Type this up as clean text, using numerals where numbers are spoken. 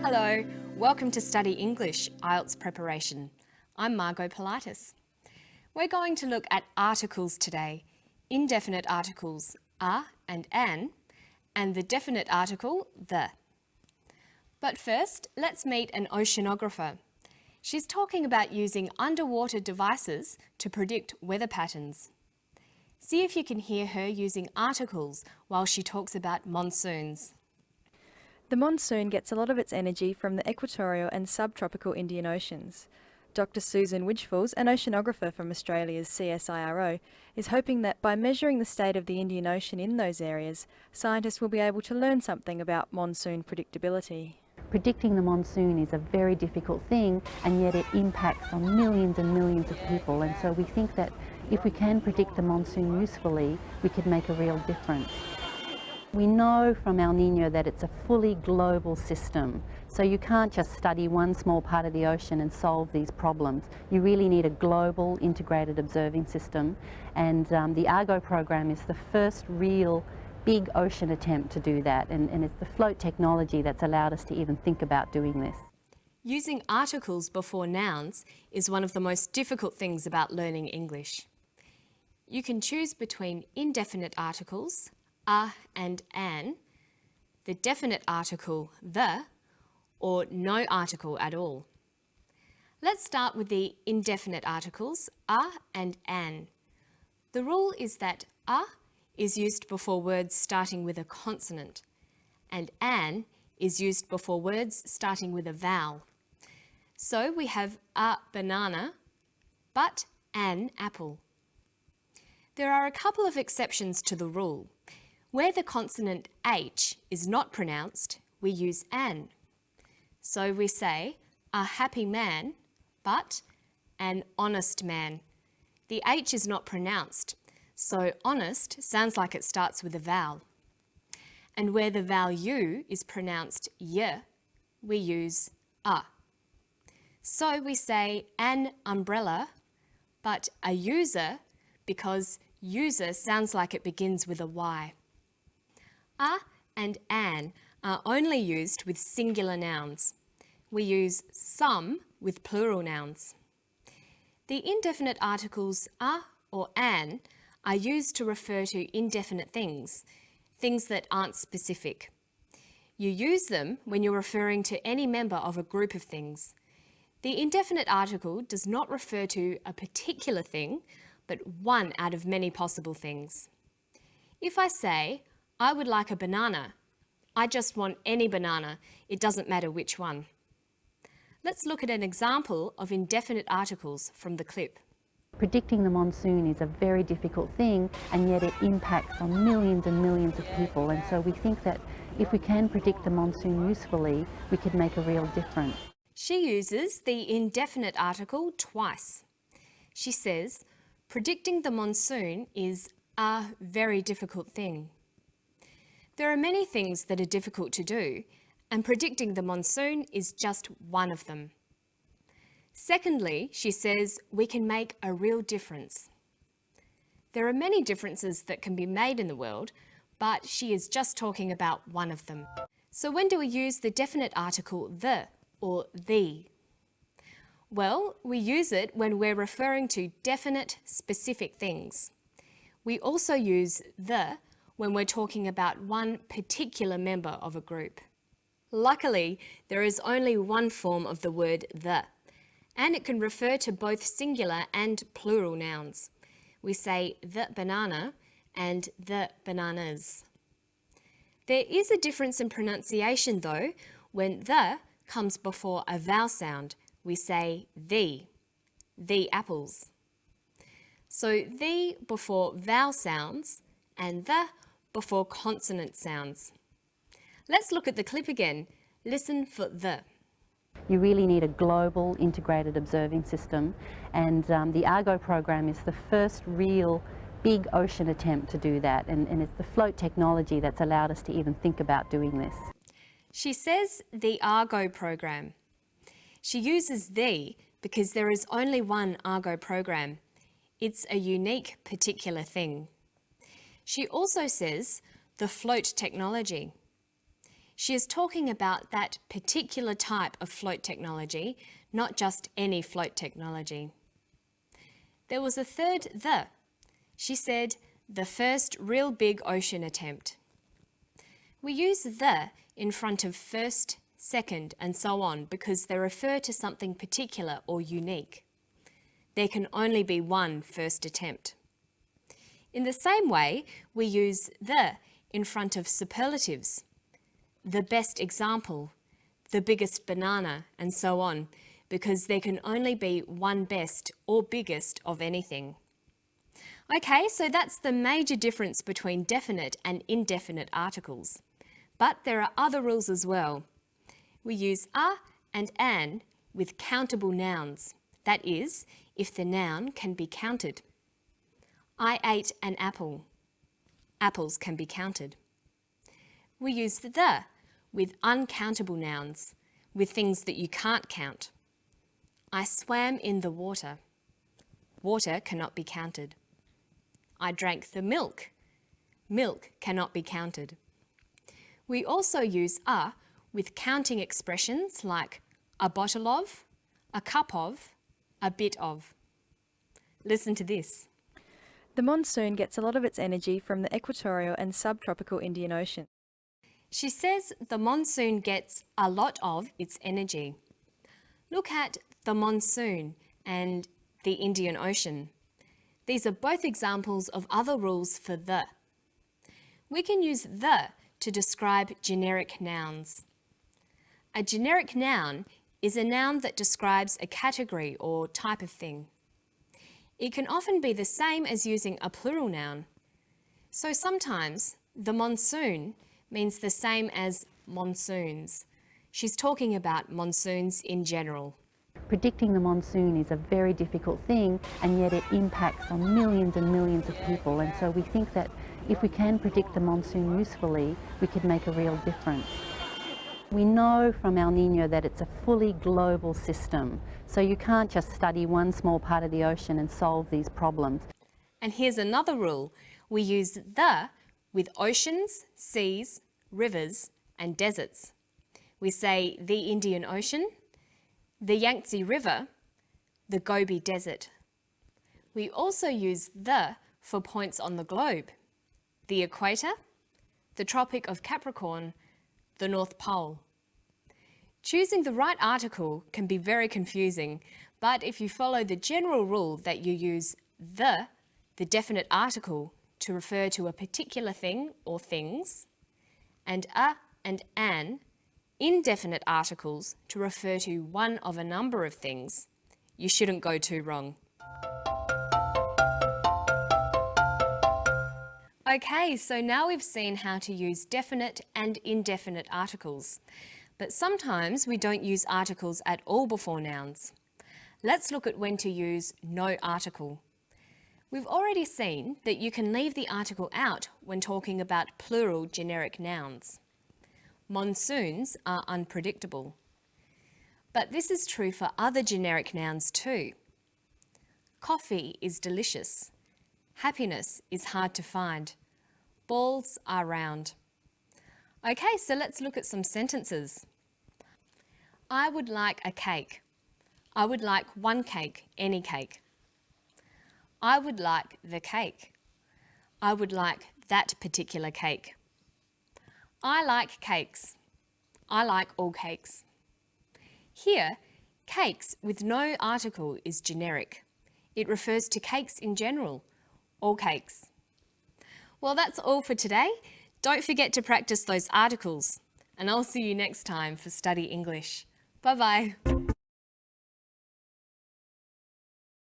Hello, welcome to Study English IELTS Preparation. I'm Margot Politis. We're going to look at articles today, indefinite articles a and an, and the definite article the. But first, let's meet an oceanographer. She's talking about using underwater devices to predict weather patterns. See if you can hear her using articles while she talks about monsoons. The monsoon gets a lot of its energy from the equatorial and subtropical Indian Oceans. Dr. Susan Widgefalls, an oceanographer from Australia's CSIRO, is hoping that by measuring the state of the Indian Ocean in those areas, scientists will be able to learn something about monsoon predictability. Predicting the monsoon is a very difficult thing, and yet it impacts on millions and millions of people, and so we think that if we can predict the monsoon usefully, we could make a real difference. We know from El Niño that it's a fully global system, so you can't just study one small part of the ocean and solve these problems. You really need a global integrated observing system, and the Argo program is the first real big ocean attempt to do that, and it's the float technology that's allowed us to even think about doing this. Using articles before nouns is one of the most difficult things about learning English. You can choose between indefinite articles, a and an, the definite article the, or no article at all. Let's start with the indefinite articles a and an. The rule is that a is used before words starting with a consonant, and an is used before words starting with a vowel. So we have a banana, but an apple. There are a couple of exceptions to the rule. Where the consonant H is not pronounced, we use an. So we say a happy man, but an honest man. The H is not pronounced, so honest sounds like it starts with a vowel. And where the vowel U is pronounced y, we use a. So we say an umbrella, but a user, because user sounds like it begins with a Y. A and an are only used with singular nouns. We use some with plural nouns. The indefinite articles a or an are used to refer to indefinite things, things that aren't specific. You use them when you're referring to any member of a group of things. The indefinite article does not refer to a particular thing, but one out of many possible things. If I say, I would like a banana, I just want any banana, it doesn't matter which one. Let's look at an example of indefinite articles from the clip. Predicting the monsoon is a very difficult thing, and yet it impacts on millions and millions of people, and so we think that if we can predict the monsoon usefully, we could make a real difference. She uses the indefinite article twice. She says, predicting the monsoon is a very difficult thing. There are many things that are difficult to do, and predicting the monsoon is just one of them. Secondly, she says we can make a real difference. There are many differences that can be made in the world, but she is just talking about one of them. So when do we use the definite article the or the? Well, we use it when we're referring to definite, specific things. We also use the when we're talking about one particular member of a group. Luckily, there is only one form of the word the, and it can refer to both singular and plural nouns. We say the banana and the bananas. There is a difference in pronunciation though. When the comes before a vowel sound, we say the apples. So the before vowel sounds and the before consonant sounds. Let's look at the clip again. Listen for the. You really need a global integrated observing system, and the Argo program is the first real big ocean attempt to do that, and it's the float technology that's allowed us to even think about doing this. She says the Argo program. She uses the because there is only one Argo program. It's a unique particular thing. She also says the float technology. She is talking about that particular type of float technology, not just any float technology. There was a third the. She said, the first real big ocean attempt. We use the in front of first, second, and so on because they refer to something particular or unique. There can only be one first attempt. In the same way, we use the in front of superlatives, the best example, the biggest banana, and so on, because there can only be one best or biggest of anything. Okay, so that's the major difference between definite and indefinite articles. But there are other rules as well. We use a and an with countable nouns. That is, if the noun can be counted. I ate an apple. Apples can be counted. We use the with uncountable nouns, with things that you can't count. I swam in the water. Water cannot be counted. I drank the milk. Milk cannot be counted. We also use a with counting expressions like a bottle of, a cup of, a bit of. Listen to this. The monsoon gets a lot of its energy from the equatorial and subtropical Indian Ocean. She says the monsoon gets a lot of its energy. Look at the monsoon and the Indian Ocean. These are both examples of other rules for the. We can use the to describe generic nouns. A generic noun is a noun that describes a category or type of thing. It can often be the same as using a plural noun. So sometimes the monsoon means the same as monsoons. She's talking about monsoons in general. Predicting the monsoon is a very difficult thing, and yet it impacts on millions and millions of people, and so we think that if we can predict the monsoon usefully, we could make a real difference. We know from El Niño that it's a fully global system, so you can't just study one small part of the ocean and solve these problems. And here's another rule. We use the with oceans, seas, rivers, and deserts. We say the Indian Ocean, the Yangtze River, the Gobi Desert. We also use the for points on the globe, the equator, the Tropic of Capricorn, the North Pole. Choosing the right article can be very confusing, but if you follow the general rule that you use the definite article, to refer to a particular thing or things, and a and an, indefinite articles to refer to one of a number of things, you shouldn't go too wrong. Okay, so now we've seen how to use definite and indefinite articles, but sometimes we don't use articles at all before nouns. Let's look at when to use no article. We've already seen that you can leave the article out when talking about plural generic nouns. Monsoons are unpredictable. But this is true for other generic nouns too. Coffee is delicious. Happiness is hard to find. Balls are round. Okay, so let's look at some sentences. I would like a cake. I would like one cake, any cake. I would like the cake. I would like that particular cake. I like cakes. I like all cakes. Here, cakes with no article is generic. It refers to cakes in general, all cakes. Well, that's all for today. Don't forget to practice those articles, and I'll see you next time for Study English. Bye-bye.